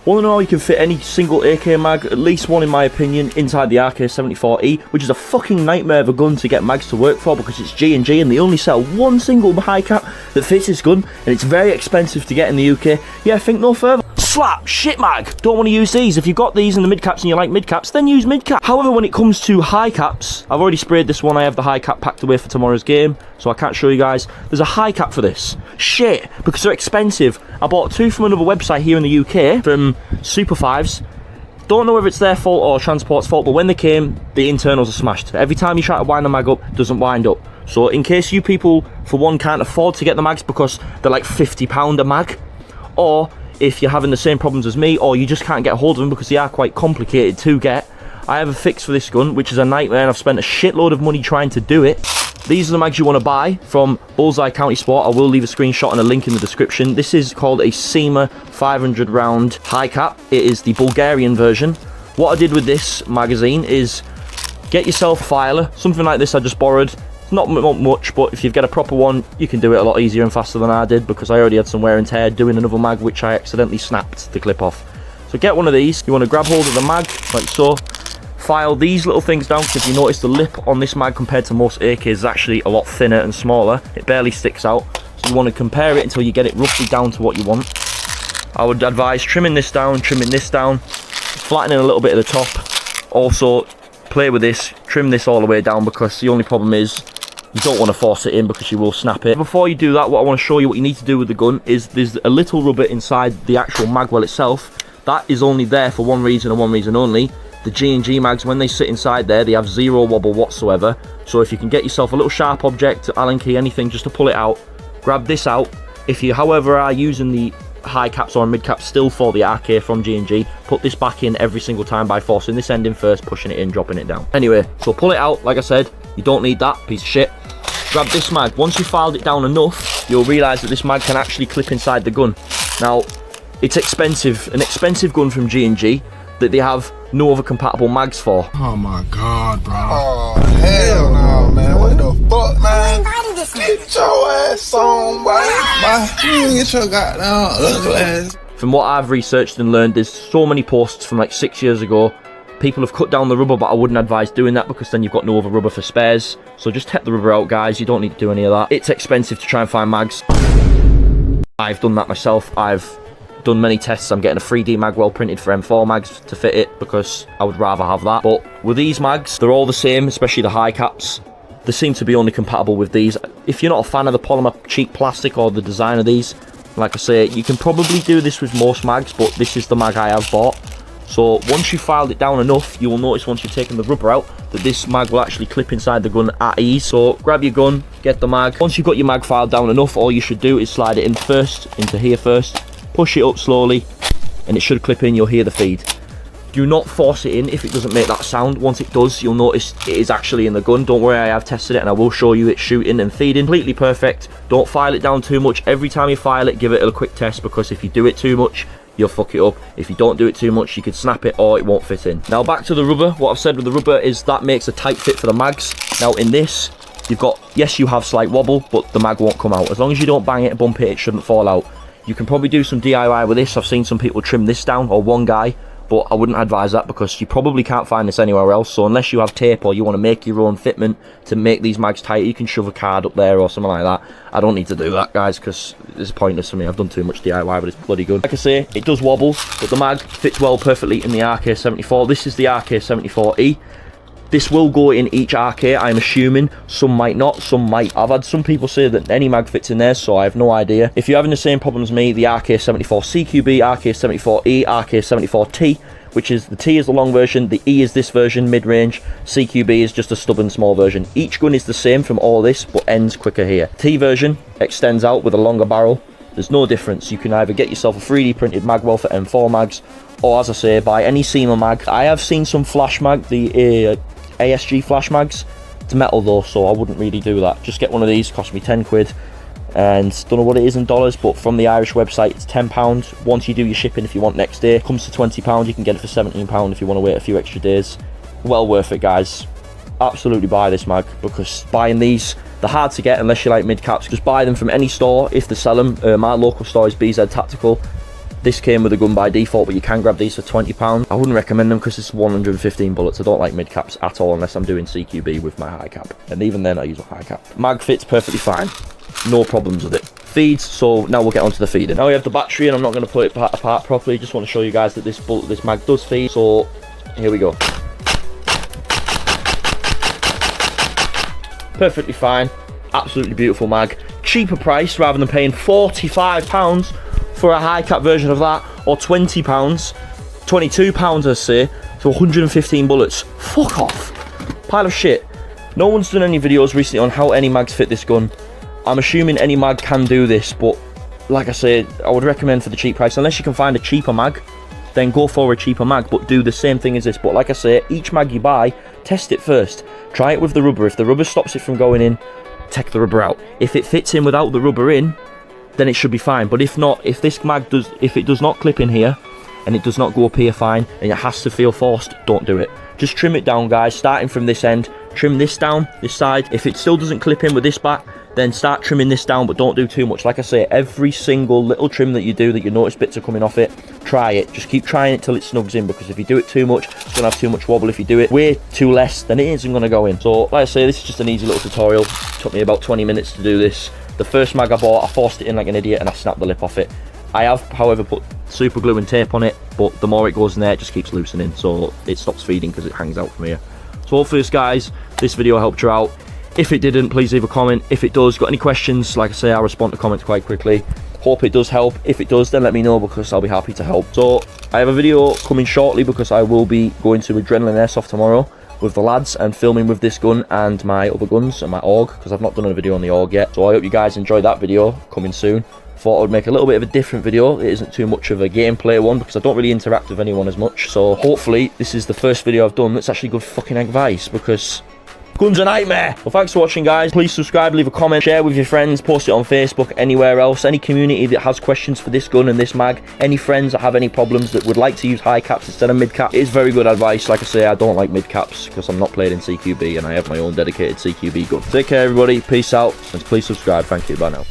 All in all, you can fit any single AK mag, at least one in my opinion, inside the RK74E, which is a fucking nightmare of a gun to get mags to work for because it's G&G and they only sell one single high cap that fits this gun, and it's very expensive to get in the UK. Yeah, think no further. Slap, shit mag, don't want to use these. If you've got these in the mid caps and you like mid caps, then use mid cap. However, when it comes to high caps, I've already sprayed this one. I have the high cap packed away for tomorrow's game, so I can't show you guys. There's a high cap for this. Shit, because they're expensive. I bought two from another website here in the UK, from Super 5s. Don't know whether it's their fault or Transport's fault, but when they came, the internals are smashed. Every time you try to wind the mag up, it doesn't wind up. So in case you people, for one, can't afford to get the mags because they're like £50 a mag, or if you're having the same problems as me, or you just can't get a hold of them because they are quite complicated to get, I have a fix for this gun, which is a nightmare, and I've spent a shitload of money trying to do it. These are the mags you want to buy from Bullseye County Sport. I will leave a screenshot and a link in the description. This is called a SEMA 500 round high cap. It is the Bulgarian version. What I did with this magazine is get yourself a filer, something like this I just borrowed. It's not much, but if you get a proper one, you can do it a lot easier and faster than I did because I already had some wear and tear doing another mag which I accidentally snapped the clip off. So get one of these. You want to grab hold of the mag like so. File these little things down because if you notice the lip on this mag compared to most AKs is actually a lot thinner and smaller. It barely sticks out. So you want to compare it until you get it roughly down to what you want. I would advise trimming this down, flattening a little bit at the top. Also, play with this, trim this all the way down because the only problem is you don't want to force it in because you will snap it. Before you do that, what I want to show you what you need to do with the gun is there's a little rubber inside the actual magwell itself. That is only there for one reason and one reason only. The G&G mags, when they sit inside there, they have zero wobble whatsoever. So if you can get yourself a little sharp object, Allen key, anything, just to pull it out, grab this out. If you, however, are using the high caps or mid caps still for the RK from G&G, put this back in every single time by forcing this end in first, pushing it in, dropping it down. Anyway, so pull it out, like I said, you don't need that piece of shit. Grab this mag. Once you've filed it down enough, you'll realise that this mag can actually clip inside the gun. Now, it's expensive, an expensive gun from G&G that they have no other compatible mags for. Oh my god, bro. Oh, hell no, man. What the fuck, man? Get your ass on, boy. Get your goddamn ugly ass. From what I've researched and learned, there's so many posts from like 6 years ago. People have cut down the rubber, but I wouldn't advise doing that because then you've got no other rubber for spares. So just take the rubber out, guys. You don't need to do any of that. It's expensive to try and find mags. I've done that myself. I've done many tests. I'm getting a 3D magwell printed for M4 mags to fit it because I would rather have that. But with these mags, they're all the same, especially the high caps. They seem to be only compatible with these. If you're not a fan of the polymer cheap plastic or the design of these, like I say, you can probably do this with most mags, but this is the mag I have bought. So once you've filed it down enough, you will notice once you've taken the rubber out that this mag will actually clip inside the gun at ease. So grab your gun, get the mag. Once you've got your mag filed down enough, all you should do is slide it in first, into here first, push it up slowly, and it should clip in. You'll hear the feed. Do not force it in if it doesn't make that sound. Once it does, you'll notice it is actually in the gun. Don't worry, I have tested it and I will show you it shooting and feeding. Completely perfect. Don't file it down too much. Every time you file it, give it a quick test, because if you do it too much, you'll fuck it up. If you don't do it too much, you could snap it or it won't fit in. Now back to the rubber. What I've said with the rubber is that makes a tight fit for the mags. Now in this, you've got, yes, you have slight wobble, but the mag won't come out. As long as you don't bang it, bump it, it shouldn't fall out. You can probably do some DIY with this. I've seen some people trim this down, or one guy, but I wouldn't advise that because you probably can't find this anywhere else. So unless you have tape or you want to make your own fitment to make these mags tighter, you can shove a card up there or something like that. I don't need to do that, guys, because it's pointless for me. I've done too much DIY with this bloody gun. Like I say, it does wobble, but the mag fits well perfectly in the RK74. This is the RK74E. This will go in each RK, I'm assuming. Some might not, some might. I've had some people say that any mag fits in there, so I have no idea. If you're having the same problem as me, the RK74CQB, RK74E, RK74T, which is the T is the long version, the E is this version, mid-range, CQB is just a stubborn small version. Each gun is the same from all this, but ends quicker here. T version extends out with a longer barrel. There's no difference. You can either get yourself a 3D printed magwell for M4 mags, or as I say, buy any SEMA mag. I have seen some flash mag, the ASG flash mags. It's metal though, so I wouldn't really do that. Just get one of these, cost me 10 quid. And don't know what it is in dollars, but from the Irish website it's £10. Once you do your shipping, if you want next day, it comes to £20. You can get it for £17 if you want to wait a few extra days. Well worth it, guys. Absolutely buy this mag, because buying these, they're hard to get unless you like mid caps. Just buy them from any store if they sell them. My local store is BZ Tactical. This came with a gun by default, but you can grab these for £20. I wouldn't recommend them because it's 115 bullets. I don't like mid caps at all unless I'm doing CQB with my high cap, and even then I use a high cap. Mag fits perfectly fine, no problems with it. Feeds, so now we'll get onto the feeding. Now we have the battery, and I'm not going to put it apart properly. Just want to show you guys that this mag does feed. So here we go. Perfectly fine, absolutely beautiful mag. Cheaper price rather than paying £45 for a high cap version of that, or £20, £22 I say, for 115 bullets. Fuck off. Pile of shit. No one's done any videos recently on how any mags fit this gun. I'm assuming any mag can do this, but like I said, I would recommend for the cheap price, unless you can find a cheaper mag, then go for a cheaper mag, but do the same thing as this. But like I say, each mag you buy, test it first. Try it with the rubber. If the rubber stops it from going in, take the rubber out. If it fits in without the rubber in, then it should be fine. But if not, if it does not clip in here and it does not go up here fine and it has to feel forced, don't do it. Just trim it down, guys, starting from this end. Trim this down, this side. If it still doesn't clip in with this back, then start trimming this down, but don't do too much. Like I say, every single little trim that you do that you notice bits are coming off it, try it. Just keep trying it till it snugs in, because if you do it too much, it's going to have too much wobble. If you do it way too less, then it isn't going to go in. So like I say, this is just an easy little tutorial. It took me about 20 minutes to do this. The first mag I bought, I forced it in like an idiot and I snapped the lip off it. I have, however, put super glue and tape on it, but the more it goes in there, it just keeps loosening, so it stops feeding because it hangs out from here. So hopefully, guys, this video helped you out. If it didn't, please leave a comment. If it does, got any questions, like I say, I'll respond to comments quite quickly. Hope it does help. If it does, then let me know, because I'll be happy to help. So I have a video coming shortly, because I will be going to Adrenaline Airsoft tomorrow with the lads and filming with this gun and my other guns and my AUG, because I've not done a video on the AUG yet. So I hope you guys enjoyed that video, coming soon. Thought I would make a little bit of a different video. It isn't too much of a gameplay one, because I don't really interact with anyone as much. So hopefully this is the first video I've done that's actually good fucking advice, because gun's a nightmare. Well, thanks for watching, guys. Please subscribe, leave a comment, share with your friends, post it on Facebook, anywhere else. Any community that has questions for this gun and this mag, any friends that have any problems that would like to use high caps instead of mid cap, it is very good advice. Like I say, I don't like mid caps because I'm not playing in CQB and I have my own dedicated CQB gun. Take care, everybody. Peace out, and please subscribe. Thank you. Bye now.